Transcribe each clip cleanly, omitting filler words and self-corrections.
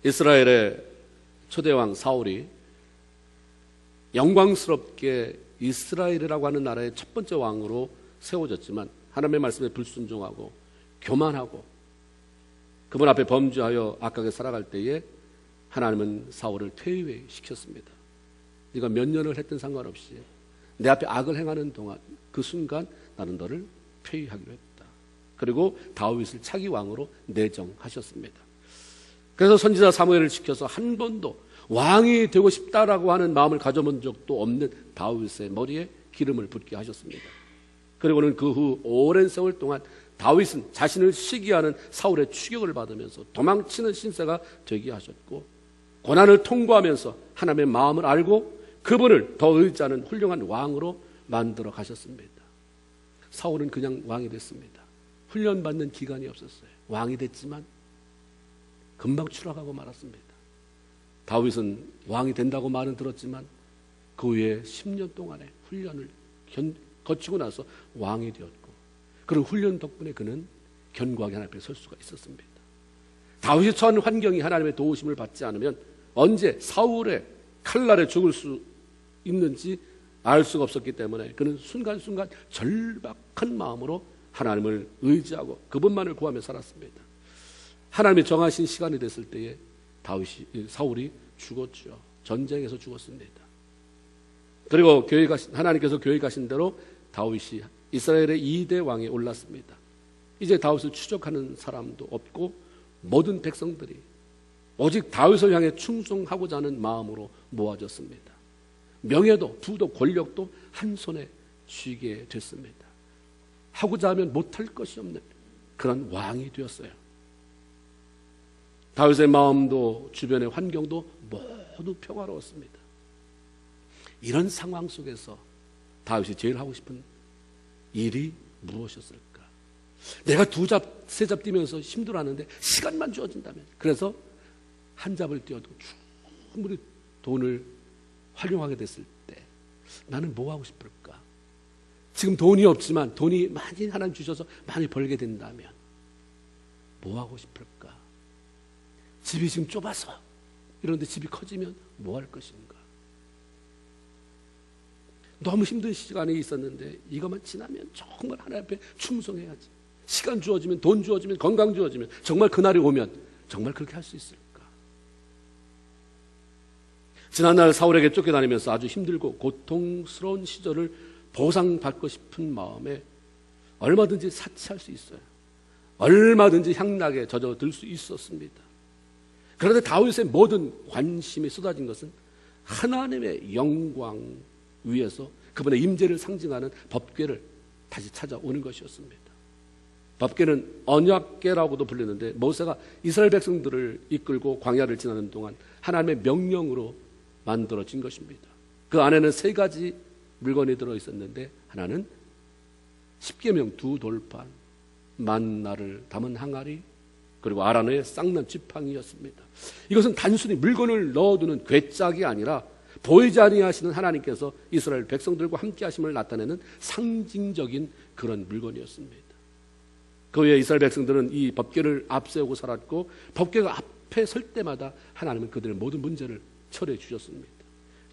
이스라엘의 초대왕 사울이 영광스럽게 이스라엘이라고 하는 나라의 첫 번째 왕으로 세워졌지만 하나님의 말씀에 불순종하고 교만하고 그분 앞에 범죄하여 악하게 살아갈 때에 하나님은 사울을 퇴위시켰습니다. 네가 몇 년을 했든 상관없이 내 앞에 악을 행하는 동안 그 순간 나는 너를 폐위하기로 했다. 그리고 다윗을 차기 왕으로 내정하셨습니다. 그래서 선지자 사무엘을 시켜서 한 번도 왕이 되고 싶다라고 하는 마음을 가져본 적도 없는 다윗의 머리에 기름을 붓게 하셨습니다. 그리고는 그 후 오랜 세월 동안 다윗은 자신을 시기하는 사울의 추격을 받으면서 도망치는 신세가 되게 하셨고, 고난을 통과하면서 하나님의 마음을 알고 그분을 더 의지하는 훌륭한 왕으로 만들어 가셨습니다. 사울은 그냥 왕이 됐습니다. 훈련받는 기간이 없었어요. 왕이 됐지만 금방 추락하고 말았습니다. 다윗은 왕이 된다고 말은 들었지만 그 후에 10년 동안의 훈련을 거치고 나서 왕이 되었고, 그런 훈련 덕분에 그는 견고하게 하나님 앞에 설 수가 있었습니다. 다윗이 처한 환경이 하나님의 도우심을 받지 않으면 언제 사울의 칼날에 죽을 수 있는지 알 수가 없었기 때문에 그는 순간순간 절박한 마음으로 하나님을 의지하고 그분만을 구하며 살았습니다. 하나님이 정하신 시간이 됐을 때에 사울이 죽었죠. 전쟁에서 죽었습니다. 그리고 하나님께서 교회 가신 대로 다윗이 이스라엘의 2대 왕에 올랐습니다. 이제 다윗을 추적하는 사람도 없고 모든 백성들이 오직 다윗을 향해 충성하고자 하는 마음으로 모아졌습니다. 명예도 부도 권력도 한 손에 쥐게 됐습니다. 하고자 하면 못할 것이 없는 그런 왕이 되었어요. 다윗의 마음도 주변의 환경도 모두 평화로웠습니다. 이런 상황 속에서 다윗이 제일 하고 싶은 일이 무엇이었을까? 내가 2잡, 3잡 뛰면서 힘들어하는데 시간만 주어진다면, 그래서 한 잡을 뛰어도 충분히 돈을 활용하게 됐을 때 나는 뭐 하고 싶을까? 지금 돈이 없지만 돈이 많이 하나님 주셔서 많이 벌게 된다면 뭐 하고 싶을까? 집이 지금 좁아서 이런데 집이 커지면 뭐 할 것인가? 너무 힘든 시간이 있었는데 이것만 지나면 정말 하나님 앞에 충성해야지. 시간 주어지면, 돈 주어지면, 건강 주어지면 정말 그날이 오면 정말 그렇게 할 수 있을까? 지난날 사울에게 쫓겨다니면서 아주 힘들고 고통스러운 시절을 보상받고 싶은 마음에 얼마든지 사치할 수 있어요. 얼마든지 향락에 젖어들 수 있었습니다. 그런데 다윗의 모든 관심이 쏟아진 것은 하나님의 영광 위에서 그분의 임재를 상징하는 법궤를 다시 찾아오는 것이었습니다. 법궤는 언약궤라고도 불리는데 모세가 이스라엘 백성들을 이끌고 광야를 지나는 동안 하나님의 명령으로 만들어진 것입니다. 그 안에는 3가지 물건이 들어있었는데 하나는 십계명 2돌판, 만나를 담은 항아리, 그리고 아라노의 쌍난 지팡이였습니다. 이것은 단순히 물건을 넣어두는 궤짝이 아니라 보이지 아니하시는 하나님께서 이스라엘 백성들과 함께 하심을 나타내는 상징적인 그런 물건이었습니다. 그 후에 이스라엘 백성들은 이 법궤를 앞세우고 살았고, 법궤가 앞에 설 때마다 하나님은 그들의 모든 문제를 처리해 주셨습니다.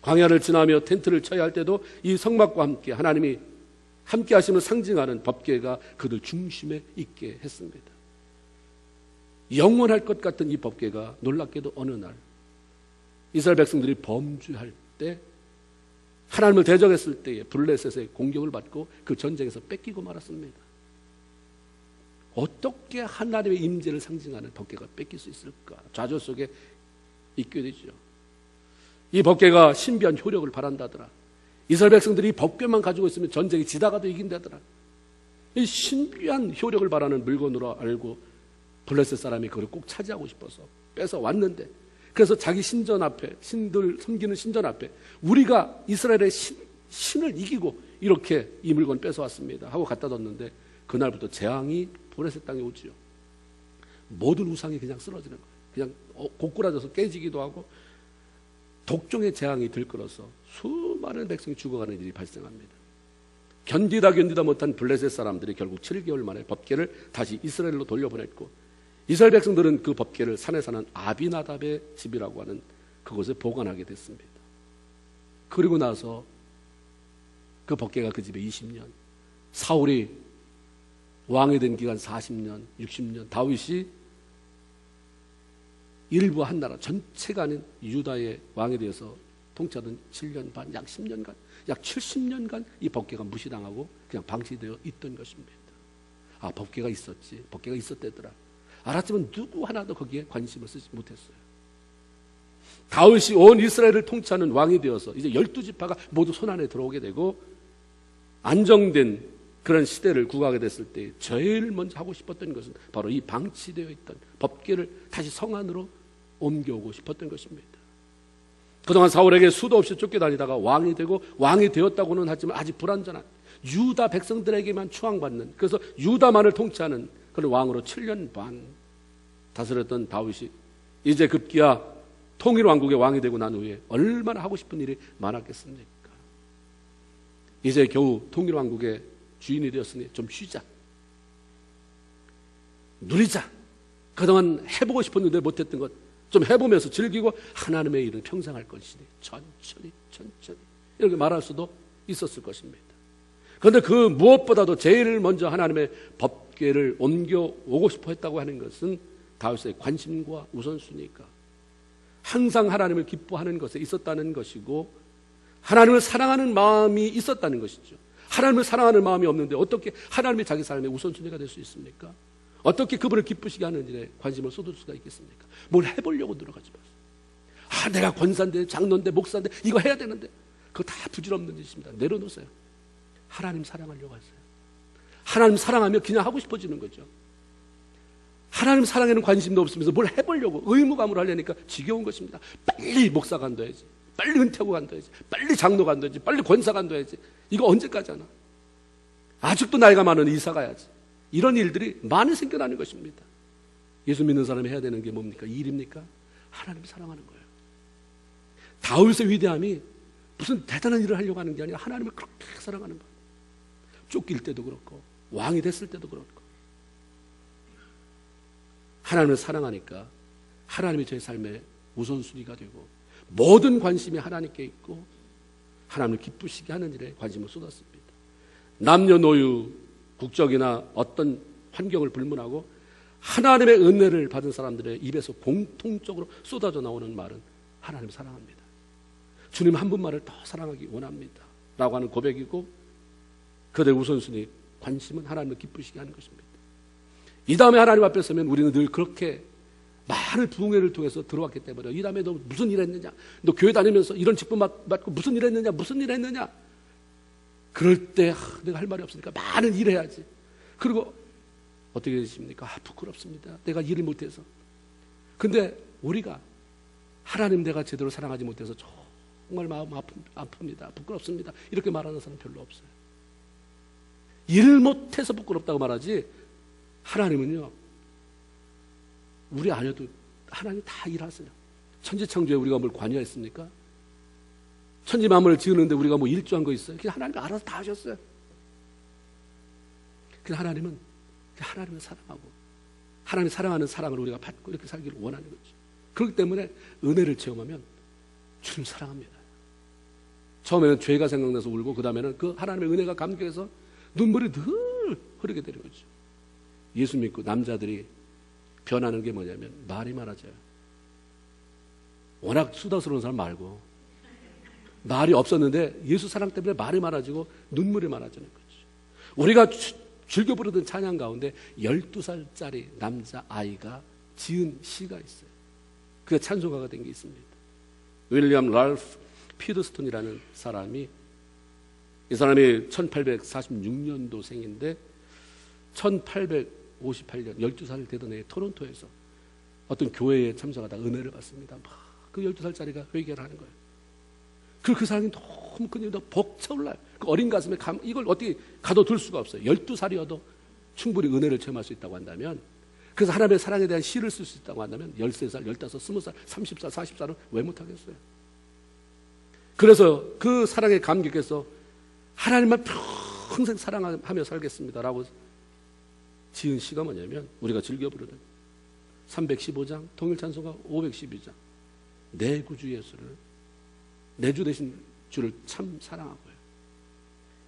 광야를 지나며 텐트를 쳐야 할 때도 이 성막과 함께 하나님이 함께 하심을 상징하는 법궤가 그들 중심에 있게 했습니다. 영원할 것 같은 이 법궤가 놀랍게도 어느 날 이스라엘 백성들이 범죄할 때, 하나님을 대적했을 때에 블레셋의 공격을 받고 그 전쟁에서 뺏기고 말았습니다. 어떻게 하나님의 임재를 상징하는 법궤가 뺏길 수 있을까? 좌절 속에 있게 되죠. 이 법궤가 신비한 효력을 발한다더라. 이스라엘 백성들이 이 법궤만 가지고 있으면 전쟁이 지다가도 이긴다더라. 이 신비한 효력을 발하는 물건으로 알고 블레셋 사람이 그걸 꼭 차지하고 싶어서 뺏어 왔는데, 그래서 자기 신전 앞에, 신들 섬기는 신전 앞에 우리가 이스라엘의 신을 이기고 이렇게 이 물건 뺏어왔습니다 하고 갖다 뒀는데, 그날부터 재앙이 블레셋 땅에 오지요. 모든 우상이 그냥 쓰러지는 거예요. 그냥 고꾸라져서 깨지기도 하고 독종의 재앙이 들끓어서 수많은 백성이 죽어가는 일이 발생합니다. 견디다 못한 블레셋 사람들이 결국 7개월 만에 법궤를 다시 이스라엘로 돌려보냈고, 이스라엘 백성들은 그 법궤를 산에 사는 아비나답의 집이라고 하는 그곳에 보관하게 됐습니다. 그리고 나서 그 법궤가 그 집에 20년, 사울이 왕이 된 기간 40년, 60년, 다윗이 일부 한 나라 전체가 아닌 유다의 왕에 대해서 통치하던 7년 반, 약 10년간, 약 70년간 이 법궤가 무시당하고 그냥 방치되어 있던 것입니다. 아, 법궤가 있었지, 법궤가 있었대더라. 알았지만 누구 하나도 거기에 관심을 쓰지 못했어요. 다윗이 온 이스라엘을 통치하는 왕이 되어서 이제 12지파가 모두 손안에 들어오게 되고 안정된 그런 시대를 구가하게 됐을 때 제일 먼저 하고 싶었던 것은 바로 이 방치되어 있던 법궤를 다시 성안으로 옮겨오고 싶었던 것입니다. 그동안 사울에게 수도 없이 쫓겨다니다가 왕이 되고 왕이 되었다고는 하지만 아직 불완전한 유다 백성들에게만 추앙받는, 그래서 유다만을 통치하는 그런 왕으로 7년 반 다스렸던 다윗이 이제 급기야 통일왕국의 왕이 되고 난 후에 얼마나 하고 싶은 일이 많았겠습니까? 이제 겨우 통일왕국의 주인이 되었으니 좀 쉬자, 누리자, 그동안 해보고 싶었는데 못했던 것 좀 해보면서 즐기고 하나님의 일은 평생 할 것이니 천천히 이렇게 말할 수도 있었을 것입니다. 그런데 그 무엇보다도 제일 먼저 하나님의 법궤를 옮겨오고 싶어 했다고 하는 것은 다윗의 관심과 우선순위가 항상 하나님을 기뻐하는 것에 있었다는 것이고 하나님을 사랑하는 마음이 있었다는 것이죠. 하나님을 사랑하는 마음이 없는데 어떻게 하나님이 자기 삶의 우선순위가 될 수 있습니까? 어떻게 그분을 기쁘시게 하는 일에 관심을 쏟을 수가 있겠습니까? 뭘 해보려고 들어가지 마세요. 아, 내가 권사인데 장로인데 목사인데 이거 해야 되는데 그거 다 부질없는 짓입니다. 내려놓으세요. 하나님 사랑하려고 하세요. 하나님 사랑하며 그냥 하고 싶어지는 거죠. 하나님 사랑에는 관심도 없으면서 뭘 해보려고 의무감으로 하려니까 지겨운 것입니다. 빨리 목사 간다야지, 빨리 은퇴하고 간다야지, 빨리 장로 간다야지, 빨리 권사 간다야지. 이거 언제까지 하나? 아직도 나이가 많은 이사 가야지. 이런 일들이 많이 생겨나는 것입니다. 예수 믿는 사람이 해야 되는 게 뭡니까? 일입니까? 하나님 사랑하는 거예요. 다윗의 위대함이 무슨 대단한 일을 하려고 하는 게 아니라 하나님을 그렇게 사랑하는 거예요. 쫓길 때도 그렇고 왕이 됐을 때도 그렇고 하나님을 사랑하니까 하나님이 제 삶의 우선순위가 되고 모든 관심이 하나님께 있고 하나님을 기쁘시게 하는 일에 관심을 쏟았습니다. 남녀노유 국적이나 어떤 환경을 불문하고 하나님의 은혜를 받은 사람들의 입에서 공통적으로 쏟아져 나오는 말은 하나님 사랑합니다. 주님 한 분만을 더 사랑하기 원합니다 라고 하는 고백이고 그들의 우선순위 관심은 하나님을 기쁘시게 하는 것입니다. 이 다음에 하나님 앞에 서면 우리는 늘 그렇게 많은 부흥회를 통해서 들어왔기 때문에 이 다음에 너 무슨 일 했느냐, 너 교회 다니면서 이런 직분 맡고 무슨 일 했느냐, 무슨 일 했느냐. 그럴 때 내가 할 말이 없으니까 많은 일을 해야지. 그리고 어떻게 되십니까? 부끄럽습니다. 내가 일을 못해서. 근데 우리가 하나님 내가 제대로 사랑하지 못해서 정말 마음 아픕니다. 부끄럽습니다. 이렇게 말하는 사람 별로 없어요. 일 못해서 부끄럽다고 말하지 하나님은요, 우리 안 해도 하나님 다 일하세요. 천지창조에 우리가 뭘 관여했습니까? 천지 만물을 지으는데 우리가 뭐 일조한 거 있어요? 그냥 하나님이 알아서 다 하셨어요. 그냥 하나님은 하나님을 사랑하고 하나님 사랑하는 사랑을 우리가 받고 이렇게 살기를 원하는 거죠. 그렇기 때문에 은혜를 체험하면 주님 사랑합니다. 처음에는 죄가 생각나서 울고 그 다음에는 그 하나님의 은혜가 감격해서 눈물이 늘 흐르게 되는 거죠. 예수 믿고 남자들이 변하는 게 뭐냐면 말이 많아져요. 워낙 수다스러운 사람 말고 말이 없었는데 예수 사랑 때문에 말이 많아지고 눈물이 많아지는 거죠. 우리가 즐겨 부르던 찬양 가운데 12살짜리 남자아이가 지은 시가 있어요. 그게 찬송가가 된 게 있습니다. 윌리엄 랄프 피더스톤이라는 사람이, 이 사람이 1846년도 생인데 1858년 12살 되던 해에 토론토에서 어떤 교회에 참석하다 은혜를 받습니다. 막 그 12살짜리가 회개를 하는 거예요. 그 사람이 너무 그냥 벅차올라요. 그 어린 가슴에 이걸 어떻게 가둬둘 수가 없어요. 12살이어도 충분히 은혜를 체험할 수 있다고 한다면, 그래서 하나님의 사랑에 대한 시를 쓸 수 있다고 한다면 13살, 15살, 20살, 30살, 40살은 왜 못하겠어요? 그래서 그 사랑에 감격해서 하나님만 평생 사랑하며 살겠습니다 라고 지은 시가 뭐냐면 우리가 즐겨 부르는 315장, 통일찬송가 512장. 내 구주 예수를, 내 주 되신 주를 참 사랑하고요.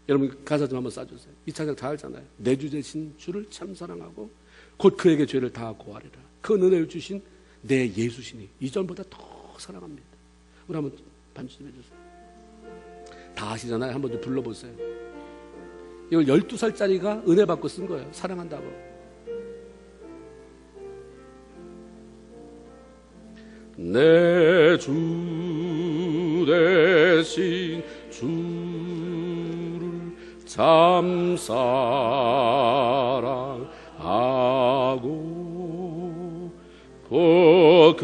여러분 가사 좀 한번 써주세요. 이 찬양 다 알잖아요. 내 주 되신 주를 참 사랑하고 곧 그에게 죄를 다 고하리라. 그 은혜를 주신 내 예수시니 이전보다 더 사랑합니다. 우리 한번 반주 좀 해주세요. 다 아시잖아요. 한번 좀 불러보세요. 이걸 12살짜리가 은혜 받고 쓴 거예요. 사랑한다고. 내 주 대신 주를 참 사랑하고 또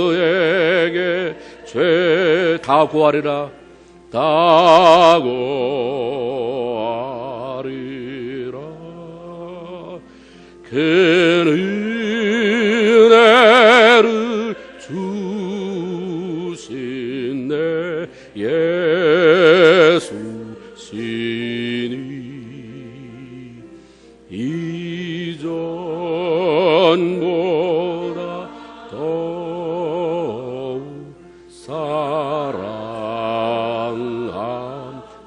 그에게 죄 다 고하리라. 다 고하리라. 그 은혜를 주신 내 예수시니 이전보다 더욱 사랑하니.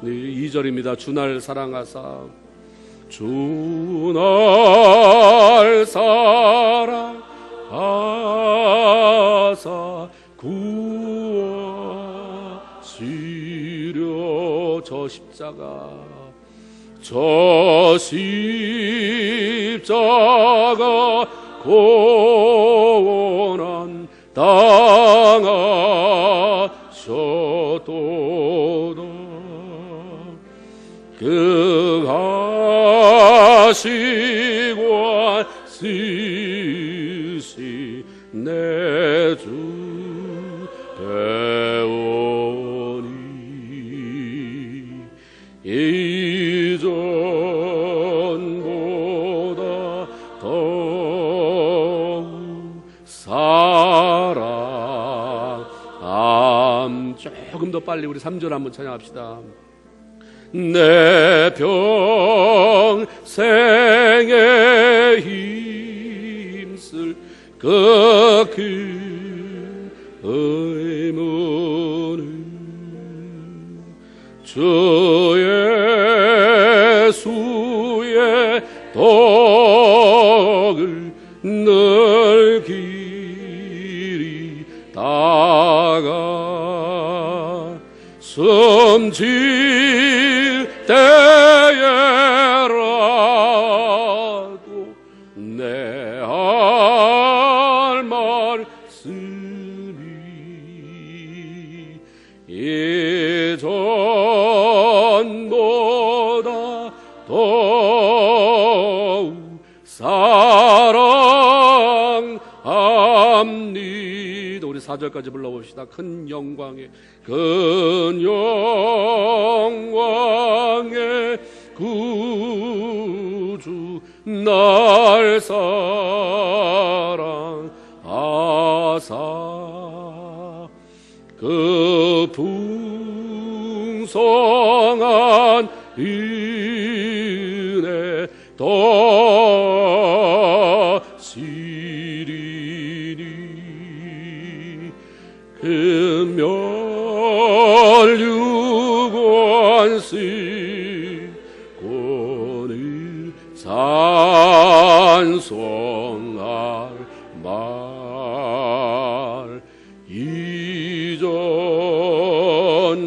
2절입니다. 주날 사랑하사 주날 사랑하사 구하시려. 저 십자가 고난 당하셨도다. 그 하시고 쓰시 내 주 배우니 이전보다 더욱 사랑. 조금 더 빨리 우리 3절 한번 찬양합시다. 내 평생에 힘쓸 그 의무는 주 예수의 덕을 늘 길이 다가 숨질 때에라도 내 할 말씀이 예전보다 더욱 사랑합니다. 우리 4절까지 불러봅시다. 큰 영광의 구주 날 사랑하사 그 풍성한 은혜 더시리니 그 멸류관시고는 찬송할 말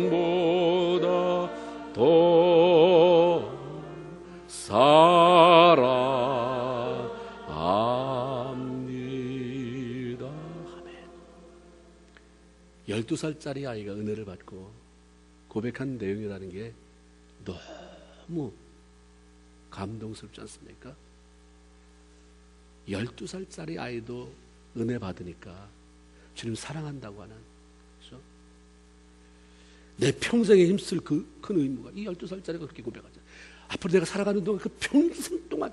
이전보다 더 사랑합니다. 아멘. 12살짜리 아이가 은혜를 받고 고백한 내용이라는 게 너무 감동스럽지 않습니까? 12살짜리 아이도 은혜 받으니까 주님 사랑한다고 하는, 그렇죠? 내 평생에 힘쓸 그 큰 의무가, 이 12살짜리가 그렇게 고백하죠. 앞으로 내가 살아가는 동안 그 평생 동안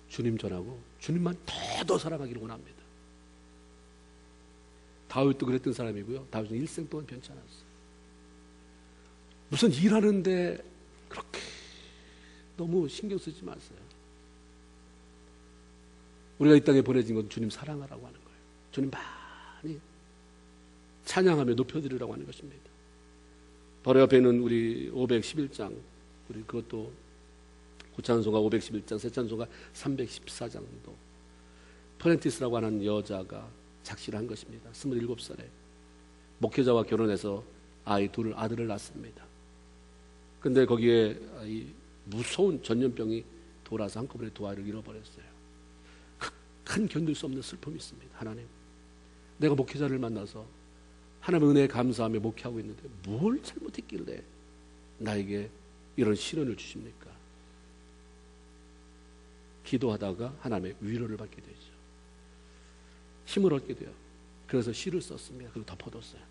주님 전하고 주님만 더 사랑하기를 원합니다. 다윗도 그랬던 사람이고요. 다윗은 일생 동안 변치 않았어요. 무슨 일하는데 그렇게 너무 신경 쓰지 마세요. 우리가 이 땅에 보내진 건 주님 사랑하라고 하는 거예요. 주님 많이 찬양하며 높여드리라고 하는 것입니다. 바로 옆에 있는 우리 511장, 우리 그것도 구찬송가 511장, 새찬송가 314장도 프렌티스라고 하는 여자가 작시를 한 것입니다. 27살에 목회자와 결혼해서 아들을 낳습니다. 근데 거기에 이 무서운 전염병이 돌아서 한꺼번에 두 아이를 잃어버렸어요. 큰 견딜 수 없는 슬픔이 있습니다. 하나님, 내가 목회자를 만나서 하나님의 은혜에 감사하며 목회하고 있는데 뭘 잘못했길래 나에게 이런 시련을 주십니까? 기도하다가 하나님의 위로를 받게 되죠. 힘을 얻게 돼요. 그래서 시를 썼습니다. 그리고 덮어뒀어요.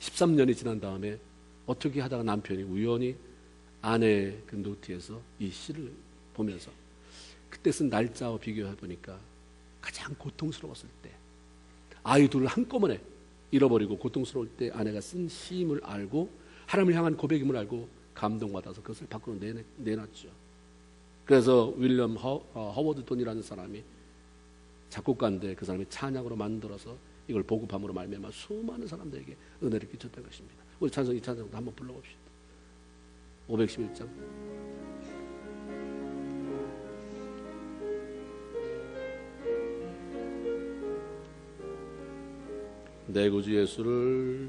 13년이 지난 다음에 어떻게 하다가 남편이 우연히 아내의 그 노트에서 이 시를 보면서 그때 쓴 날짜와 비교해 보니까 가장 고통스러웠을 때, 아이 둘을 한꺼번에 잃어버리고 고통스러울 때 아내가 쓴 시임을 알고 하나님을 향한 고백임을 알고 감동받아서 그것을 밖으로 내놨죠. 그래서 윌리엄 허워드 돈이라는 사람이 작곡가인데 그 사람이 찬양으로 만들어서 이걸 보급함으로 말미암아 수많은 사람들에게 은혜를 끼쳤던 것입니다. 우리 찬송, 이 찬송도 한번 불러봅시다. 511장. 내 구주 예수를,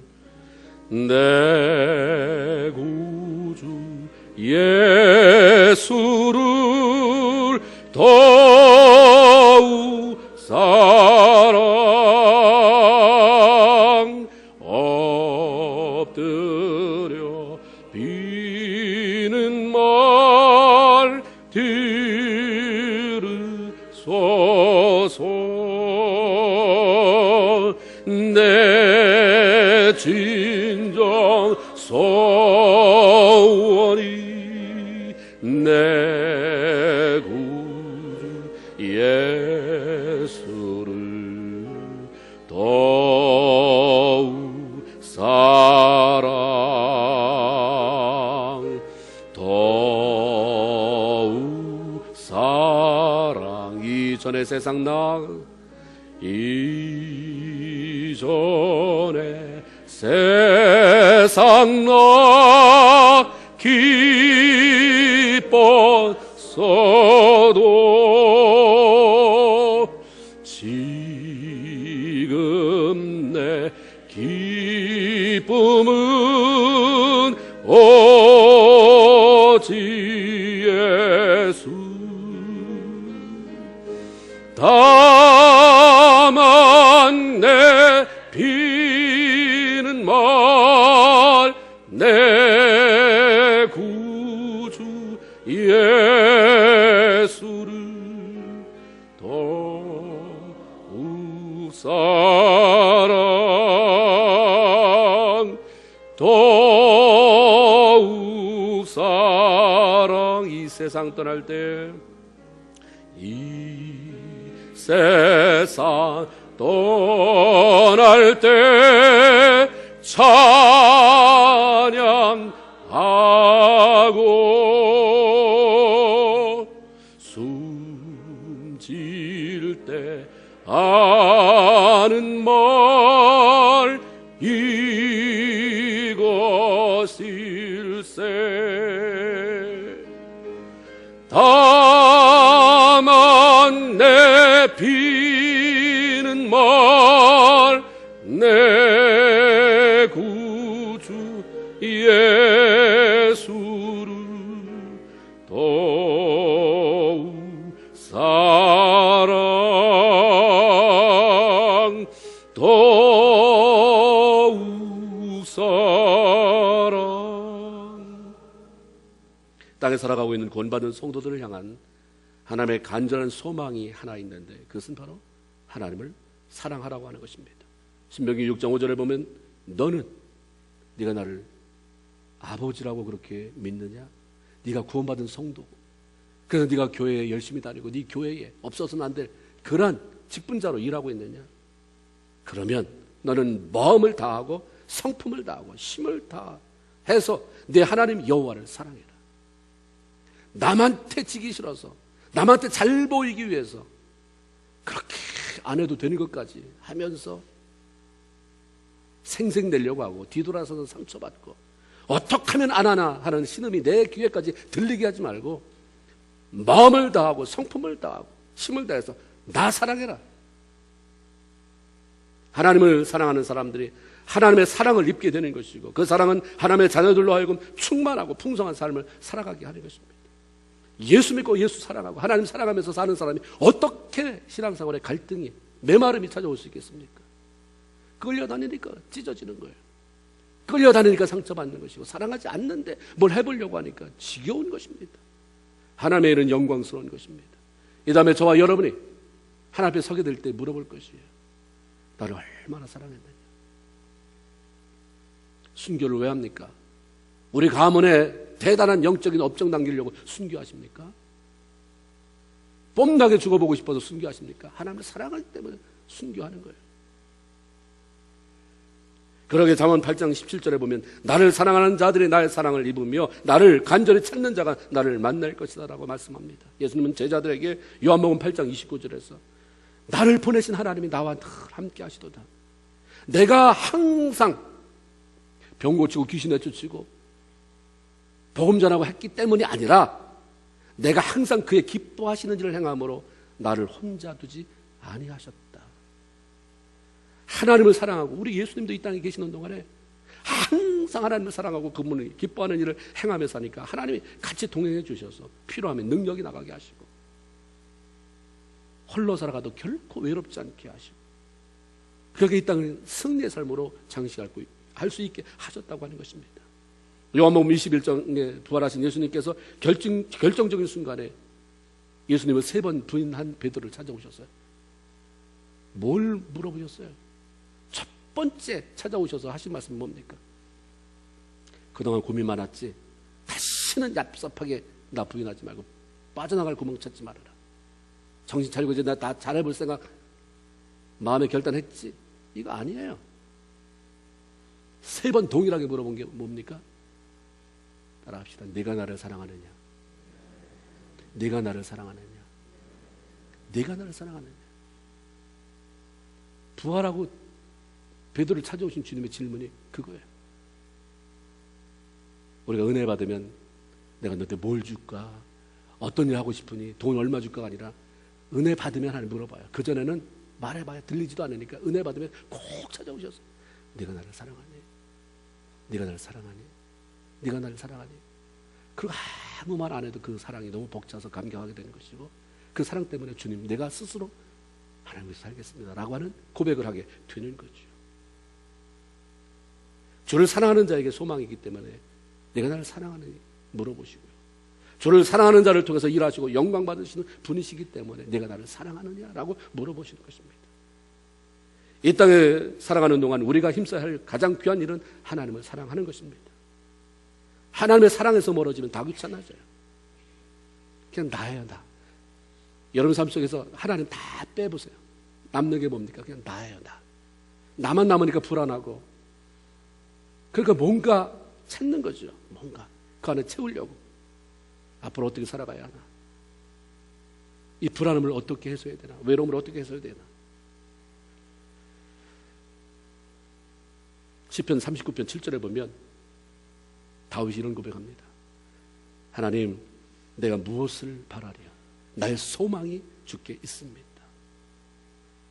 내 구주 예수를 더욱 사랑 엎드려 비는 말 들으소서. 내 진정 소원이 내 구주 예수를 더욱 사랑, 더욱 사랑. 이전에 세상 이전에 세상 나 기뻤어도 지금 내 기쁨은 오직 예수. 다만 내 비는 말 내 구주 예수를 더욱 사랑, 더욱 사랑. 이 세상 떠날 때, 이 세상 떠날 때 찬양하고 숨질 때 하는 말 이것일세. 다만 내 비는 말 내 구주 예수를 더욱 사랑, 더욱 사랑. 땅에 살아가고 있는 구원받은 성도들을 향한 하나님의 간절한 소망이 하나 있는데, 그것은 바로 하나님을 사랑하라고 하는 것입니다. 신명기 6장 5절에 보면 너는 네가 나를 아버지라고 그렇게 믿느냐? 네가 구원받은 성도고, 그래서 네가 교회에 열심히 다니고 네 교회에 없어서는 안 될 그러한 직분자로 일하고 있느냐? 그러면 너는 마음을 다하고 성품을 다하고 힘을 다해서 네 하나님 여호와를 사랑해라. 남한테 지기 싫어서, 남한테 잘 보이기 위해서 그렇게 안 해도 되는 것까지 하면서 생색내려고 하고 뒤돌아서서 상처받고 어떻게 하면 안 하나 하는 신음이 내 귀에까지 들리게 하지 말고 마음을 다하고 성품을 다하고 힘을 다해서 나 사랑해라. 하나님을 사랑하는 사람들이 하나님의 사랑을 입게 되는 것이고 그 사랑은 하나님의 자녀들로 하여금 충만하고 풍성한 삶을 살아가게 하는 것입니다. 예수 믿고 예수 사랑하고 하나님 사랑하면서 사는 사람이 어떻게 신앙생활에 갈등이 메마름이 찾아올 수 있겠습니까? 끌려다니니까 찢어지는 거예요. 끌려다니니까 상처받는 것이고 사랑하지 않는데 뭘 해보려고 하니까 지겨운 것입니다. 하나님의 일은 영광스러운 것입니다. 이 다음에 저와 여러분이 하나님 앞에 서게 될 때 물어볼 것이에요. 나를 얼마나 사랑했느냐. 순교를 왜 합니까? 우리 가문에 대단한 영적인 업적 남기려고 순교하십니까? 뽐나게 죽어보고 싶어서 순교하십니까? 하나님을 사랑하기 때문에 순교하는 거예요. 그러게 잠언 8장 17절에 보면 나를 사랑하는 자들이 나의 사랑을 입으며 나를 간절히 찾는 자가 나를 만날 것이다 라고 말씀합니다. 예수님은 제자들에게 요한복음 8장 29절에서 나를 보내신 하나님이 나와 늘 함께 하시도다. 내가 항상 병 고치고 귀신 내쫓고 복음 전하고 했기 때문이 아니라 내가 항상 그의 기뻐하시는 일을 행함으로 나를 혼자 두지 아니하셨다. 하나님을 사랑하고 우리 예수님도 이 땅에 계시는 동안에 항상 하나님을 사랑하고 그분이 기뻐하는 일을 행하며 사니까 하나님이 같이 동행해 주셔서 필요하면 능력이 나가게 하시고 홀로 살아가도 결코 외롭지 않게 하시고 그렇게 이 땅을 승리의 삶으로 장식할 수 있게 하셨다고 하는 것입니다. 요한복음 21장에 부활하신 예수님께서 결정적인 순간에 예수님을 3번 부인한 베드로를 찾아오셨어요. 뭘 물어보셨어요? 첫 번째 찾아오셔서 하신 말씀이 뭡니까? 그동안 고민 많았지? 다시는 얍삽하게 나 부인하지 말고 빠져나갈 구멍 찾지 말아라. 정신 차리고 이제 나 다 잘해볼 생각 마음에 결단했지? 이거 아니에요. 3번 동일하게 물어본 게 뭡니까? 따라합시다. 네가 나를 사랑하느냐? 네가 나를 사랑하느냐? 네가 나를 사랑하느냐? 부활하고 베드로를 찾아오신 주님의 질문이 그거예요. 우리가 은혜 받으면 내가 너한테 뭘 줄까? 어떤 일 하고 싶으니? 돈 얼마 줄까가 아니라 은혜 받으면 하나님 물어봐요. 그전에는 말해봐야 들리지도 않으니까 은혜 받으면 꼭 찾아오셔서 네가 나를 사랑하니? 네가 나를 사랑하니? 네가 나를 사랑하니? 그리고 아무 말 안 해도 그 사랑이 너무 벅차서 감격하게 되는 것이고 그 사랑 때문에 주님 내가 스스로 하나님께서 살겠습니다 라고 하는 고백을 하게 되는 거죠. 주를 사랑하는 자에게 소망이기 때문에 내가 나를 사랑하느니 물어보시고요. 주를 사랑하는 자를 통해서 일하시고 영광 받으시는 분이시기 때문에 내가 나를 사랑하느냐라고 물어보시는 것입니다. 이 땅에 살아가는 동안 우리가 힘써야 할 가장 귀한 일은 하나님을 사랑하는 것입니다. 하나님의 사랑에서 멀어지면 다 귀찮아져요. 그냥 나예요, 나. 여러분 삶 속에서 하나님 다 빼보세요. 남는 게 뭡니까? 그냥 나예요, 나. 나만 남으니까 불안하고. 그러니까 뭔가 찾는 거죠. 뭔가. 그 안에 채우려고. 앞으로 어떻게 살아가야 하나? 이 불안함을 어떻게 해소해야 되나? 외로움을 어떻게 해소해야 되나? 시편 39편 7절에 보면 다윗이 이런 고백합니다. 하나님, 내가 무엇을 바라랴? 나의 소망이 주께 있습니다.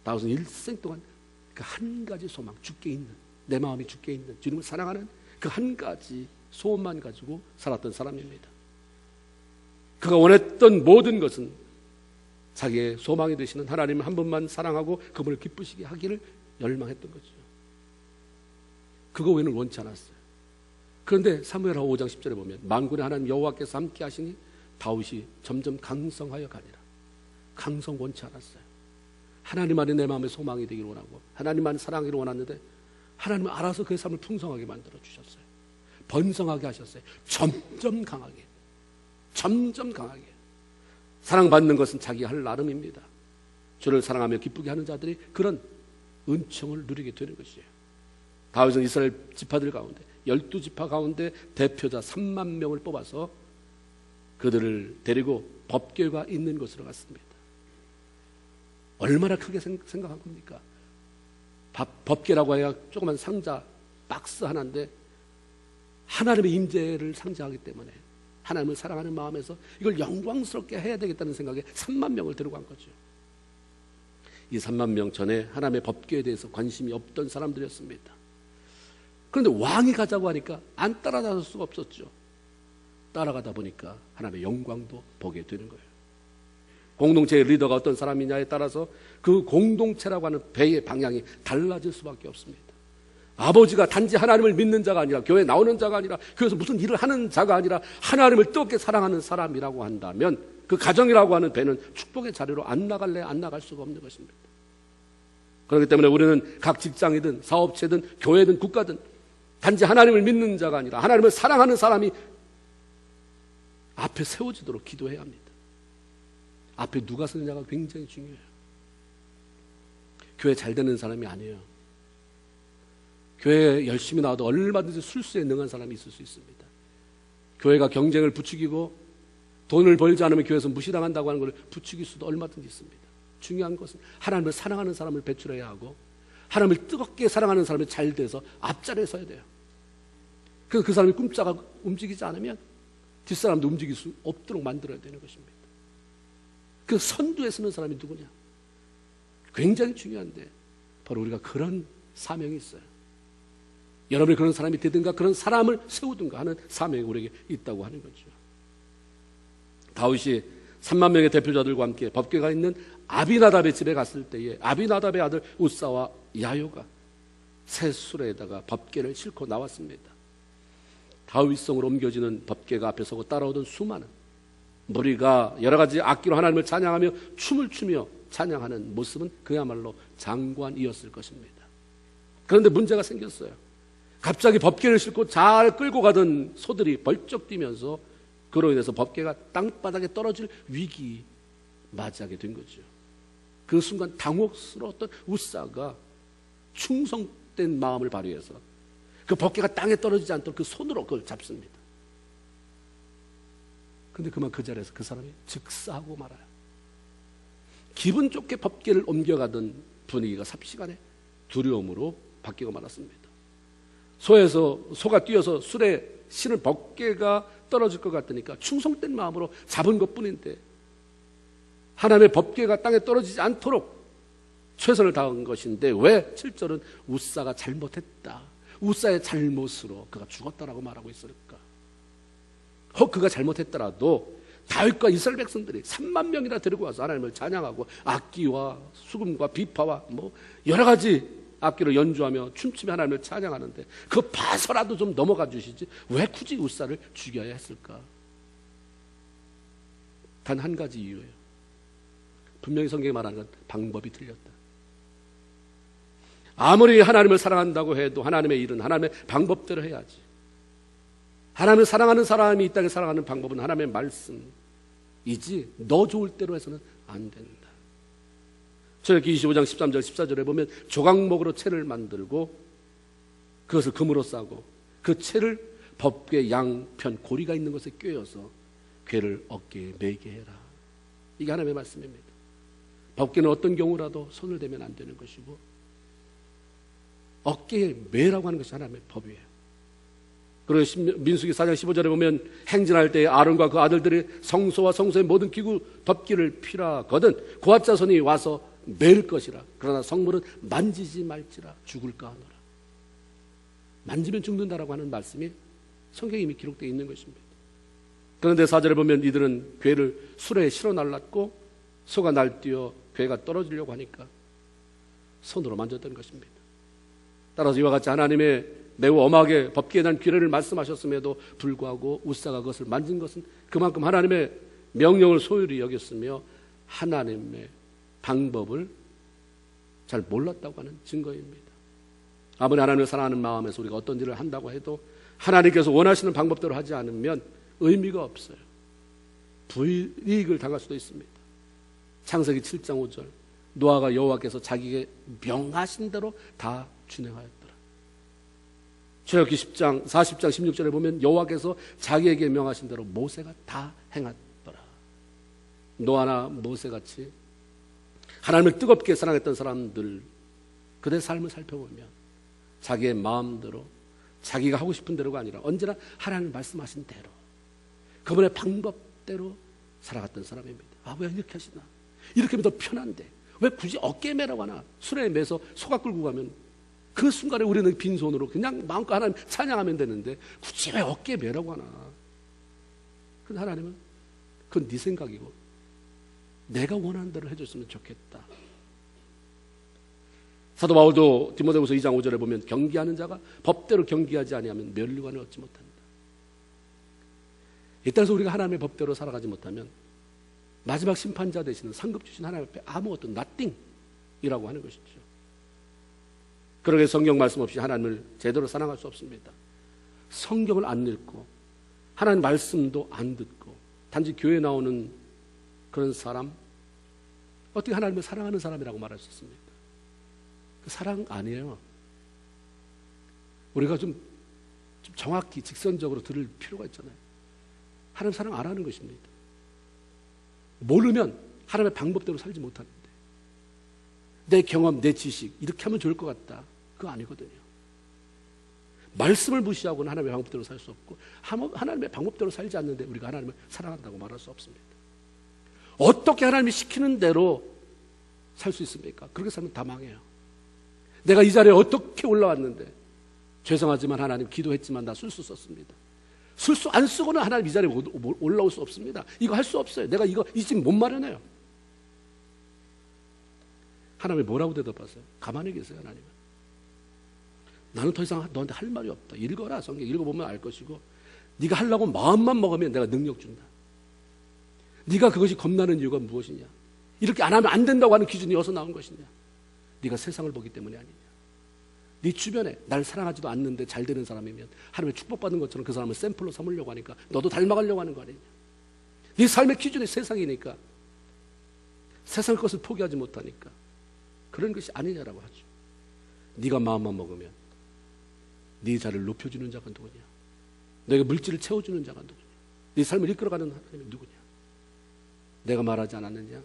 다윗은 일생 동안 그 한 가지 소망, 주께 있는, 내 마음이 주께 있는, 주님을 사랑하는 그 한 가지 소원만 가지고 살았던 사람입니다. 그가 원했던 모든 것은 자기의 소망이 되시는 하나님을 한 분만 사랑하고 그분을 기쁘시게 하기를 열망했던 거죠. 그거 외에는 원치 않았어요. 그런데 사무엘하 5장 10절에 보면 만군의 하나님 여호와께서 함께 하시니 다윗이 점점 강성하여 가니라. 강성 원치 않았어요. 하나님만이 내 마음의 소망이 되기를 원하고 하나님만 사랑하기를 원하는데 하나님은 알아서 그의 삶을 풍성하게 만들어 주셨어요. 번성하게 하셨어요. 점점 강하게. 점점 강하게. 사랑받는 것은 자기가 할 나름입니다. 주를 사랑하며 기쁘게 하는 자들이 그런 은총을 누리게 되는 것이에요. 다윗은 이스라엘 지파들 가운데 12지파 가운데 대표자 3만 명을 뽑아서 그들을 데리고 법궤가 있는 곳으로 갔습니다. 얼마나 크게 생각한 겁니까? 법궤라고 해야 조그만 상자 박스 하나인데 하나님의 임재를 상징하기 때문에 하나님을 사랑하는 마음에서 이걸 영광스럽게 해야 되겠다는 생각에 3만 명을 데리고 간 거죠. 이 3만 명 전에 하나님의 법궤에 대해서 관심이 없던 사람들이었습니다. 그런데 왕이 가자고 하니까 안 따라갈 수가 없었죠. 따라가다 보니까 하나님의 영광도 보게 되는 거예요. 공동체의 리더가 어떤 사람이냐에 따라서 그 공동체라고 하는 배의 방향이 달라질 수밖에 없습니다. 아버지가 단지 하나님을 믿는 자가 아니라, 교회에 나오는 자가 아니라, 교회에서 무슨 일을 하는 자가 아니라 하나님을 뜨겁게 사랑하는 사람이라고 한다면 그 가정이라고 하는 배는 축복의 자리로 안 나갈 수가 없는 것입니다. 그렇기 때문에 우리는 각 직장이든 사업체든 교회든 국가든 단지 하나님을 믿는 자가 아니라 하나님을 사랑하는 사람이 앞에 세워지도록 기도해야 합니다. 앞에 누가 서느냐가 굉장히 중요해요. 교회 잘 되는 사람이 아니에요. 교회에 열심히 나와도 얼마든지 술수에 능한 사람이 있을 수 있습니다. 교회가 경쟁을 부추기고 돈을 벌지 않으면 교회에서 무시당한다고 하는 걸 부추길 수도 얼마든지 있습니다. 중요한 것은 하나님을 사랑하는 사람을 배출해야 하고 하나님을 뜨겁게 사랑하는 사람이 잘 돼서 앞자리에 서야 돼요. 그래서 그 사람이 꿈자가 움직이지 않으면 뒷사람도 움직일 수 없도록 만들어야 되는 것입니다. 그 선두에 서는 사람이 누구냐? 굉장히 중요한데 바로 우리가 그런 사명이 있어요. 여러분이 그런 사람이 되든가 그런 사람을 세우든가 하는 사명이 우리에게 있다고 하는 거죠. 다윗이 3만 명의 대표자들과 함께 법궤가 있는 아비나답의 집에 갔을 때에 아비나답의 아들 우사와 야요가 새 수레에다가 법궤를 싣고 나왔습니다. 다윗성으로 옮겨지는 법궤가 앞에 서고 따라오던 수많은 무리가 여러 가지 악기로 하나님을 찬양하며 춤을 추며 찬양하는 모습은 그야말로 장관이었을 것입니다. 그런데 문제가 생겼어요. 갑자기 법궤를 싣고 잘 끌고 가던 소들이 벌쩍 뛰면서 그로 인해서 법궤가 땅바닥에 떨어질 위기 맞이하게 된 거죠. 그 순간 당혹스러웠던 우사가 충성된 마음을 발휘해서 그 법궤가 땅에 떨어지지 않도록 그 손으로 그걸 잡습니다. 근데 그만 그 자리에서 그 사람이 즉사하고 말아요. 기분 좋게 법궤를 옮겨가던 분위기가 삽시간에 두려움으로 바뀌고 말았습니다. 소가 뛰어서 술에 실은 법궤가 떨어질 것 같으니까 충성된 마음으로 잡은 것뿐인데 하나님의 법궤가 땅에 떨어지지 않도록 최선을 다한 것인데 왜 7절은 우사가 잘못했다, 우사의 잘못으로 그가 죽었다라고 말하고 있을까? 그가 잘못했더라도 다윗과 이스라엘 백성들이 3만 명이나 데리고 와서 하나님을 찬양하고 악기와 수금과 비파와 여러 가지 악기를 연주하며 춤추며 하나님을 찬양하는데 그거 봐서라도 좀 넘어가 주시지 왜 굳이 우사를 죽여야 했을까? 단 한 가지 이유예요. 분명히 성경이 말하는 건 방법이 틀렸다. 아무리 하나님을 사랑한다고 해도 하나님의 일은 하나님의 방법대로 해야지. 하나님을 사랑하는 사람이 이 땅에 살아가는 방법은 하나님의 말씀이지 너 좋을 대로 해서는 안 된다. 출애굽기 25장 13절 14절에 보면 조각목으로 채를 만들고 그것을 금으로 싸고 그 채를 법궤 양편 고리가 있는 것에 꿰어서 궤를 어깨에 매게 해라. 이게 하나님의 말씀입니다. 법궤는 어떤 경우라도 손을 대면 안 되는 것이고 어깨에 매라고 하는 것이 하나님의 법이에요. 그리고 민수기 4장 15절에 보면 행진할 때에 아론과 그 아들들이 성소와 성소의 모든 기구 덮기를 피라거든 고앗 자손이 와서 맬 것이라. 그러나 성물은 만지지 말지라 죽을까 하노라. 만지면 죽는다라고 하는 말씀이 성경에 이미 기록되어 있는 것입니다. 그런데 4절에 보면 이들은 궤를 수레에 실어 날랐고 소가 날뛰어 궤가 떨어지려고 하니까 손으로 만졌던 것입니다. 따라서 이와 같이 하나님의 매우 엄하게 법궤에 대한 규례를 말씀하셨음에도 불구하고 우사가 그것을 만진 것은 그만큼 하나님의 명령을 소홀히 여겼으며 하나님의 방법을 잘 몰랐다고 하는 증거입니다. 아무리 하나님을 사랑하는 마음에서 우리가 어떤 일을 한다고 해도 하나님께서 원하시는 방법대로 하지 않으면 의미가 없어요. 불이익을 당할 수도 있습니다. 창세기 7장 5절 노아가 여호와께서 자기에게 명하신 대로 다 준행하였더라. 출애굽기 10장 40장 16절에 보면 여호와께서 자기에게 명하신 대로 모세가 다 행하더라. 노아나 모세같이 하나님을 뜨겁게 사랑했던 사람들, 그들의 삶을 살펴보면 자기의 마음대로, 자기가 하고 싶은 대로가 아니라 언제나 하나님 말씀하신 대로, 그분의 방법대로 살아갔던 사람입니다. 아, 왜 이렇게 하시나? 이렇게 하면 더 편한데 왜 굳이 어깨에 매라고 하나? 수레에 매서 소가 끌고 가면 그 순간에 우리는 빈손으로 그냥 마음껏 하나님 찬양하면 되는데 굳이 왜 어깨에 매라고 하나? 근데 하나님은 그건 네 생각이고 내가 원하는 대로 해줬으면 좋겠다. 사도 바울도 디모데후서 2장 5절에 보면 경기하는 자가 법대로 경기하지 아니하면 면류관을 얻지 못한다. 이 따라서 우리가 하나님의 법대로 살아가지 못하면 마지막 심판자 되시는 상급 주신 하나님 앞에 아무것도 nothing이라고 하는 것이죠. 그러게 성경 말씀 없이 하나님을 제대로 사랑할 수 없습니다. 성경을 안 읽고 하나님 말씀도 안 듣고 단지 교회에 나오는 그런 사람, 어떻게 하나님을 사랑하는 사람이라고 말할 수 있습니까? 그 사랑 아니에요. 우리가 좀 정확히 직선적으로 들을 필요가 있잖아요. 하나님 사랑 안 하는 것입니다. 모르면 하나님의 방법대로 살지 못하는데 내 경험, 내 지식 이렇게 하면 좋을 것 같다. 그거 아니거든요. 말씀을 무시하고는 하나님의 방법대로 살 수 없고 하나님의 방법대로 살지 않는데 우리가 하나님을 사랑한다고 말할 수 없습니다. 어떻게 하나님이 시키는 대로 살 수 있습니까? 그렇게 살면 다 망해요. 내가 이 자리에 어떻게 올라왔는데 죄송하지만 하나님 기도했지만 나 술수 썼습니다. 술수 안 쓰고는 하나님 이 자리에 올라올 수 없습니다. 이거 할 수 없어요. 내가 이 집 못 마련해요. 하나님이 뭐라고 대답하세요? 가만히 계세요. 하나님은 나는 더 이상 너한테 할 말이 없다. 읽어라. 성경 읽어보면 알 것이고 네가 하려고 마음만 먹으면 내가 능력 준다. 네가 그것이 겁나는 이유가 무엇이냐? 이렇게 안 하면 안 된다고 하는 기준이 어디서 나온 것이냐? 네가 세상을 보기 때문이 아니냐? 네 주변에 날 사랑하지도 않는데 잘 되는 사람이면 하나님의 축복받는 것처럼 그 사람을 샘플로 삼으려고 하니까 너도 닮아가려고 하는 거 아니냐? 네 삶의 기준이 세상이니까 세상 것을 포기하지 못하니까 그런 것이 아니냐라고 하죠. 네가 마음만 먹으면 네 자리를 높여주는 자가 누구냐? 너에게 물질을 채워주는 자가 누구냐? 네 삶을 이끌어가는 하나님은 누구냐? 내가 말하지 않았느냐?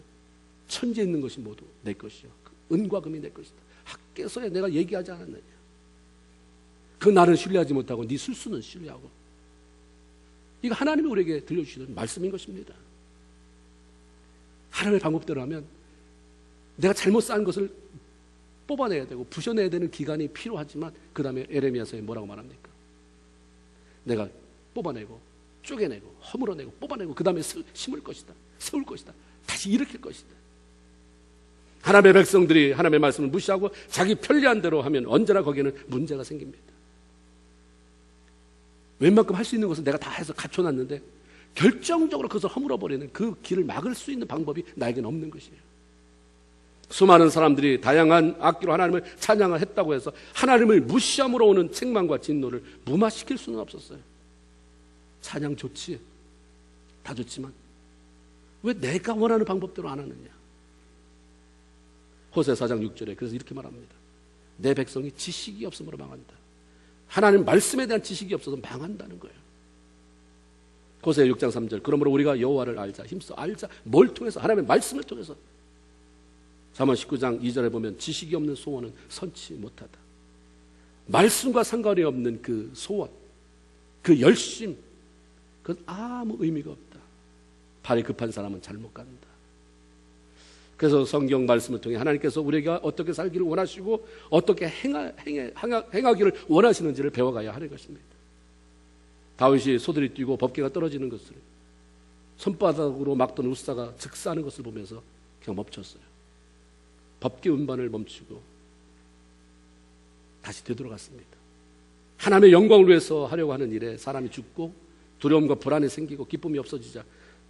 천지에 있는 것이 모두 내 것이요 은과 금이 내 것이다. 학개서에 내가 얘기하지 않았느냐? 그 나를 신뢰하지 못하고 네 술수는 신뢰하고. 이거 하나님이 우리에게 들려주시는 말씀인 것입니다. 하나님의 방법대로 하면 내가 잘못 쌓은 것을 뽑아내야 되고 부셔내야 되는 기간이 필요하지만 그 다음에 에레미야서에 뭐라고 말합니까? 내가 뽑아내고 쪼개내고 허물어내고 뽑아내고 그 다음에 심을 것이다. 세울 것이다. 다시 일으킬 것이다. 하나님의 백성들이 하나님의 말씀을 무시하고 자기 편리한 대로 하면 언제나 거기에는 문제가 생깁니다. 웬만큼 할 수 있는 것은 내가 다 해서 갖춰놨는데 결정적으로 그것을 허물어버리는 그 길을 막을 수 있는 방법이 나에게는 없는 것이에요. 수많은 사람들이 다양한 악기로 하나님을 찬양을 했다고 해서 하나님을 무시함으로 오는 책망과 진노를 무마시킬 수는 없었어요. 찬양 좋지, 다 좋지만 왜 내가 원하는 방법대로 안 하느냐? 호세 4장 6절에 그래서 이렇게 말합니다. 내 백성이 지식이 없음으로 망한다. 하나님 말씀에 대한 지식이 없어서 망한다는 거예요. 호세 6장 3절 그러므로 우리가 여호와를 알자, 힘써 알자. 뭘 통해서? 하나님의 말씀을 통해서. 잠언 19장 2절에 보면 지식이 없는 소원은 선치 못하다. 말씀과 상관이 없는 그 소원, 그 열심, 그건 아무 의미가 없다. 발이 급한 사람은 잘못 간다. 그래서 성경 말씀을 통해 하나님께서 우리가 어떻게 살기를 원하시고 어떻게 행하기를 원하시는지를 배워가야 하는 것입니다. 다윗이 소들이 뛰고 법궤가 떨어지는 것을 손바닥으로 막던 우사가 즉사하는 것을 보면서 그냥 멈췄어요. 법궤 운반을 멈추고 다시 되돌아갔습니다. 하나님의 영광을 위해서 하려고 하는 일에 사람이 죽고 두려움과 불안이 생기고 기쁨이 없어지자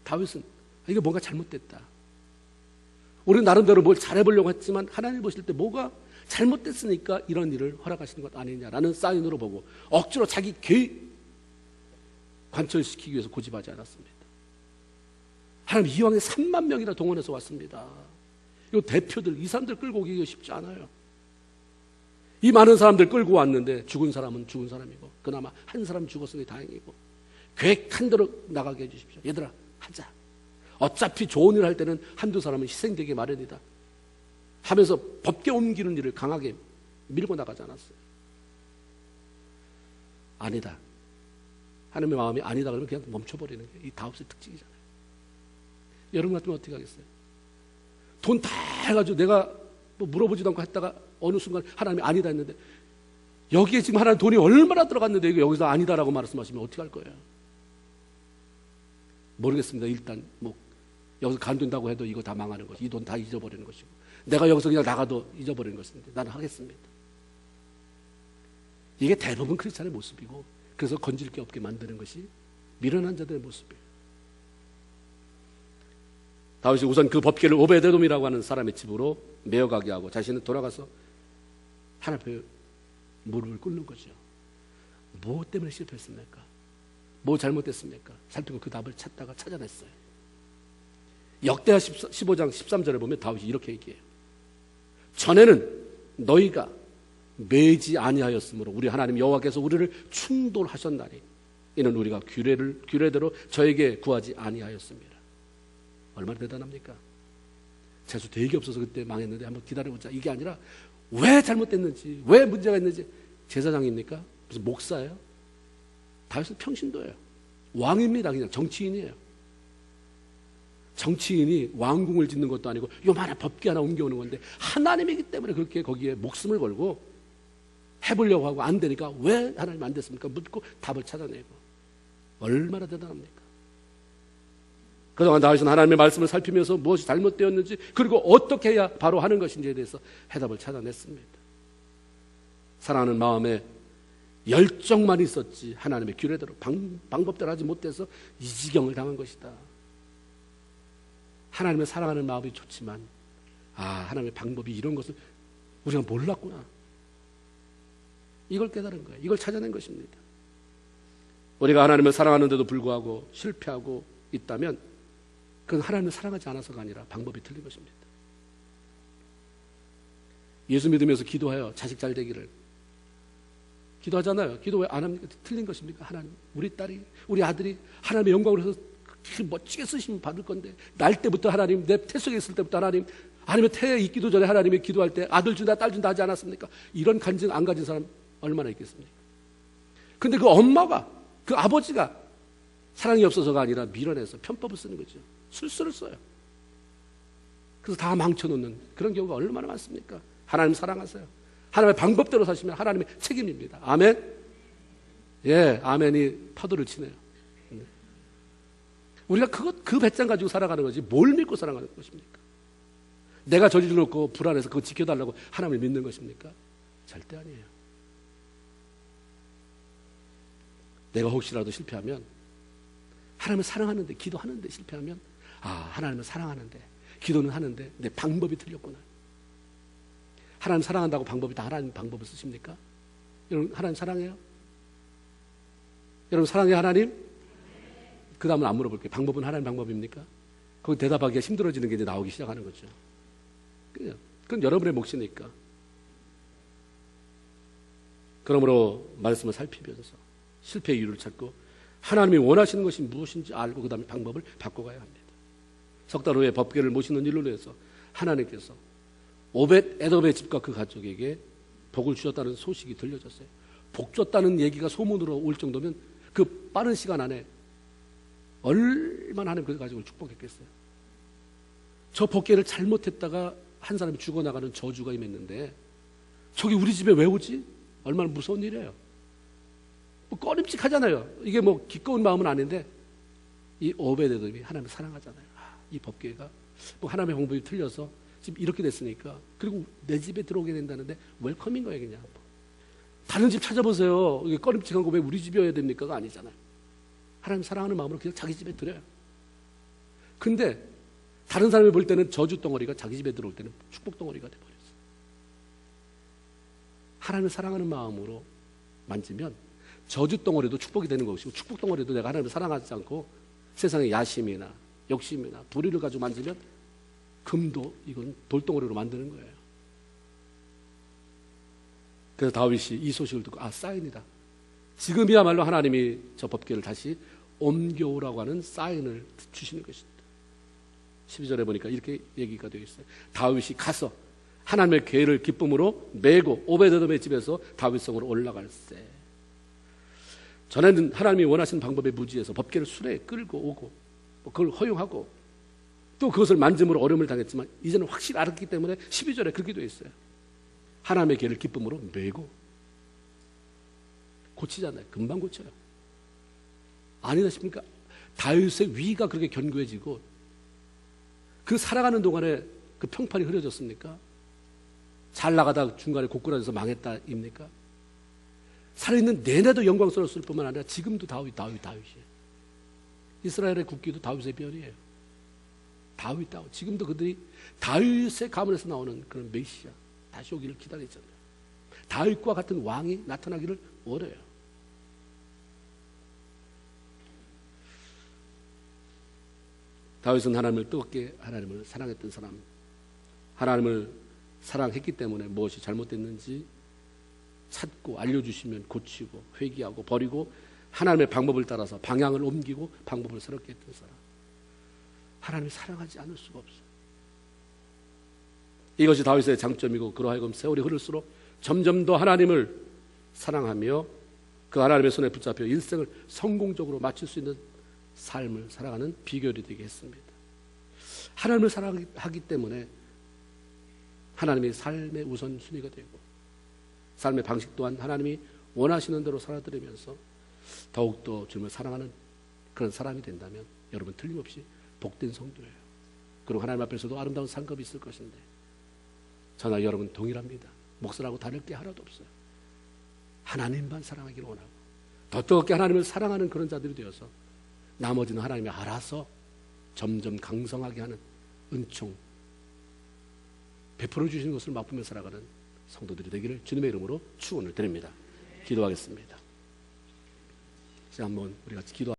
다윗은 이게 뭔가 잘못됐다. 우리는 나름대로 뭘 잘해보려고 했지만 하나님 보실 때 뭐가 잘못됐으니까 이런 일을 허락하시는 것 아니냐라는 사인으로 보고 억지로 자기 계획 관철시키기 위해서 고집하지 않았습니다. 하나님 이왕에 3만 명이나 동원해서 왔습니다. 이 대표들, 이 사람들 끌고 오기가 쉽지 않아요. 이 많은 사람들 끌고 왔는데 죽은 사람은 죽은 사람이고 그나마 한 사람 죽었으니 다행이고 계획한 대로 나가게 해주십시오. 얘들아 하자. 어차피 좋은 일 할 때는 한두 사람은 희생되기 마련이다. 하면서 법계 옮기는 일을 강하게 밀고 나가지 않았어요. 아니다. 하나님의 마음이 아니다 그러면 그냥 멈춰버리는 게 이 다윗의 특징이잖아요. 여러분 같으면 어떻게 하겠어요? 돈 다 해가지고 내가 뭐 물어보지도 않고 했다가 어느 순간 하나님이 아니다 했는데, 여기에 지금 하나님 돈이 얼마나 들어갔는데 이거 여기서 아니다라고 말씀하시면 어떻게 할 거예요? 모르겠습니다. 일단 뭐 여기서 간둔다고 해도 이거 다 망하는 것이, 이 돈 다 잊어버리는 것이고, 내가 여기서 그냥 나가도 잊어버리는 것인데 나는 하겠습니다. 이게 대부분 크리스찬의 모습이고, 그래서 건질 게 없게 만드는 것이 미련한 자들의 모습이에요. 다윗이 우선 그 법궤를 오베데돔이라고 하는 사람의 집으로 메어가게 하고 자신은 돌아가서 하나님 앞에 무릎을 꿇는 거죠. 뭐 때문에 실패했습니까? 뭐 잘못됐습니까? 살피고 그 답을 찾다가 찾아냈어요. 역대하 15장 13절에 보면 다윗이 이렇게 얘기해요. 전에는 너희가 매지 아니하였으므로 우리 하나님 여호와께서 우리를 충돌하셨나니 이는 우리가 규례대로 저에게 구하지 아니하였습니다. 얼마나 대단합니까? 재수 되게 없어서 그때 망했는데 한번 기다려보자, 이게 아니라 왜 잘못됐는지, 왜 문제가 있는지. 제사장입니까? 무슨 목사예요? 다윗은 평신도예요. 왕입니다. 그냥 정치인이에요. 정치인이 왕궁을 짓는 것도 아니고 요만한 법궤 하나 옮겨오는 건데, 하나님이기 때문에 그렇게 거기에 목숨을 걸고 해보려고 하고 안 되니까 왜 하나님 안 됐습니까? 묻고 답을 찾아내고. 얼마나 대단합니까? 그동안 다윗은 하나님의 말씀을 살피면서 무엇이 잘못되었는지, 그리고 어떻게 해야 바로 하는 것인지에 대해서 해답을 찾아냈습니다. 사랑하는 마음에 열정만 있었지 하나님의 규례대로 방법대로 하지 못해서 이 지경을 당한 것이다. 하나님을 사랑하는 마음이 좋지만 하나님의 방법이 이런 것을 우리가 몰랐구나. 이걸 깨달은 거예요. 이걸 찾아낸 것입니다. 우리가 하나님을 사랑하는데도 불구하고 실패하고 있다면 그건 하나님을 사랑하지 않아서가 아니라 방법이 틀린 것입니다. 예수 믿으면서 기도해요. 자식 잘 되기를 기도하잖아요. 기도 왜 안 합니까? 틀린 것입니까? 하나님, 우리 딸이, 우리 아들이 하나님의 영광을 해서 멋지게 쓰시면 받을 건데, 날 때부터 하나님, 내 태속에 있을 때부터 하나님, 아니면 태에 있기도 전에 하나님이 기도할 때 아들 준다 딸 준다 하지 않았습니까? 이런 간증 안 가진 사람 얼마나 있겠습니까? 근데 그 엄마가, 그 아버지가 사랑이 없어서가 아니라 미련해서 편법을 쓰는 거죠. 술수를 써요. 그래서 다 망쳐놓는 그런 경우가 얼마나 많습니까? 하나님 사랑하세요. 하나님의 방법대로 사시면 하나님의 책임입니다. 아멘? 예, 아멘이 파도를 치네요. 우리가 그 배짱 가지고 살아가는 거지 뭘 믿고 살아가는 것입니까? 내가 저질러놓고 불안해서 그거 지켜달라고 하나님을 믿는 것입니까? 절대 아니에요. 내가 혹시라도 실패하면, 하나님을 사랑하는데 기도하는데 실패하면 하나님을 사랑하는데 기도는 하는데 내 방법이 틀렸구나. 하나님 사랑한다고 방법이 다 하나님 방법을 쓰십니까? 여러분 하나님 사랑해요? 여러분 사랑해요 하나님? 그 다음은 안 물어볼게요. 방법은 하나님 방법입니까? 거기 대답하기가 힘들어지는 게 이제 나오기 시작하는 거죠. 그건 여러분의 몫이니까. 그러므로 말씀을 살피면서 실패의 이유를 찾고 하나님이 원하시는 것이 무엇인지 알고 그 다음에 방법을 바꿔가야 합니다. 석 달 후에 법궤를 모시는 일로 인해서 하나님께서 오벳에돔의 집과 그 가족에게 복을 주셨다는 소식이 들려졌어요. 복 줬다는 얘기가 소문으로 올 정도면 그 빠른 시간 안에 얼마나 하나님 그 가족을 축복했겠어요. 저 법궤를 잘못했다가 한 사람이 죽어나가는 저주가 임했는데 저기 우리 집에 왜 오지? 얼마나 무서운 일이에요. 뭐 꺼림칙하잖아요. 이게 뭐 기꺼운 마음은 아닌데 이 오벳에돔이 하나님을 사랑하잖아요. 이 법궤가 뭐 하나님의 방법이 틀려서 지금 이렇게 됐으니까, 그리고 내 집에 들어오게 된다는데 웰컴인 거예요. 그냥 다른 집 찾아보세요. 이게 꺼림칙한 거 왜 우리 집이어야 됩니까가 아니잖아요. 하나님 사랑하는 마음으로 그냥 자기 집에 들여요. 근데 다른 사람이 볼 때는 저주 덩어리가 자기 집에 들어올 때는 축복 덩어리가 돼버렸어요. 하나님을 사랑하는 마음으로 만지면 저주 덩어리도 축복이 되는 것이고, 축복 덩어리도 내가 하나님을 사랑하지 않고 세상의 야심이나 욕심이나 불의를 가지고 만지면 금도 이건 돌덩어리로 만드는 거예요. 그래서 다윗이 이 소식을 듣고 사인이다. 지금이야말로 하나님이 저 법궤를 다시 옮겨오라고 하는 사인을 주시는 것입니다. 12절에 보니까 이렇게 얘기가 되어 있어요. 다윗이 가서 하나님의 계를 기쁨으로 메고 오베데돔의 집에서 다윗성으로 올라갈세. 전에는 하나님이 원하시는 방법에 무지해서 법궤를 수레에 끌고 오고 그걸 허용하고 또 그것을 만짐으로 어려움을 당했지만 이제는 확실히 알았기 때문에 12절에 그렇게 되어 있어요. 하나님의 계를 기쁨으로 메고. 고치잖아요. 금방 고쳐요. 아니다 싶습니까? 다윗의 위가 그렇게 견고해지고 그 살아가는 동안에 그 평판이 흐려졌습니까? 잘 나가다 중간에 고꾸라져서 망했다입니까? 살아있는 내내도 영광스러웠을 뿐만 아니라 지금도 다윗이에요. 이스라엘의 국기도 다윗의 별이에요. 다윗. 지금도 그들이 다윗의 가문에서 나오는 그런 메시아 다시 오기를 기다리잖아요. 다윗과 같은 왕이 나타나기를 원해요. 다윗은 하나님을 뜨겁게 하나님을 사랑했던 사람, 하나님을 사랑했기 때문에 무엇이 잘못됐는지 찾고 알려주시면 고치고 회개하고 버리고 하나님의 방법을 따라서 방향을 옮기고 방법을 새롭게 했던 사람. 하나님을 사랑하지 않을 수가 없어요. 이것이 다윗의 장점이고 그러하여금 세월이 흐를수록 점점 더 하나님을 사랑하며 그 하나님의 손에 붙잡혀 일생을 성공적으로 마칠 수 있는 삶을 살아가는 비결이 되게 했습니다. 하나님을 사랑하기 때문에 하나님의 삶의 우선순위가 되고 삶의 방식 또한 하나님이 원하시는 대로 살아드리면서 더욱더 주님을 사랑하는 그런 사람이 된다면 여러분 틀림없이 복된 성도예요. 그리고 하나님 앞에서도 아름다운 상급이 있을 것인데 저나 여러분 동일합니다. 목사라고 다를 게 하나도 없어요. 하나님만 사랑하기를 원하고 더 뜨겁게 하나님을 사랑하는 그런 자들이 되어서 나머지는 하나님이 알아서 점점 강성하게 하는 은총 베풀어 주시는 것을 맛보며 살아가는 성도들이 되기를 주님의 이름으로 축원을 드립니다. 기도하겠습니다. 이제 한번 우리 같이 기도.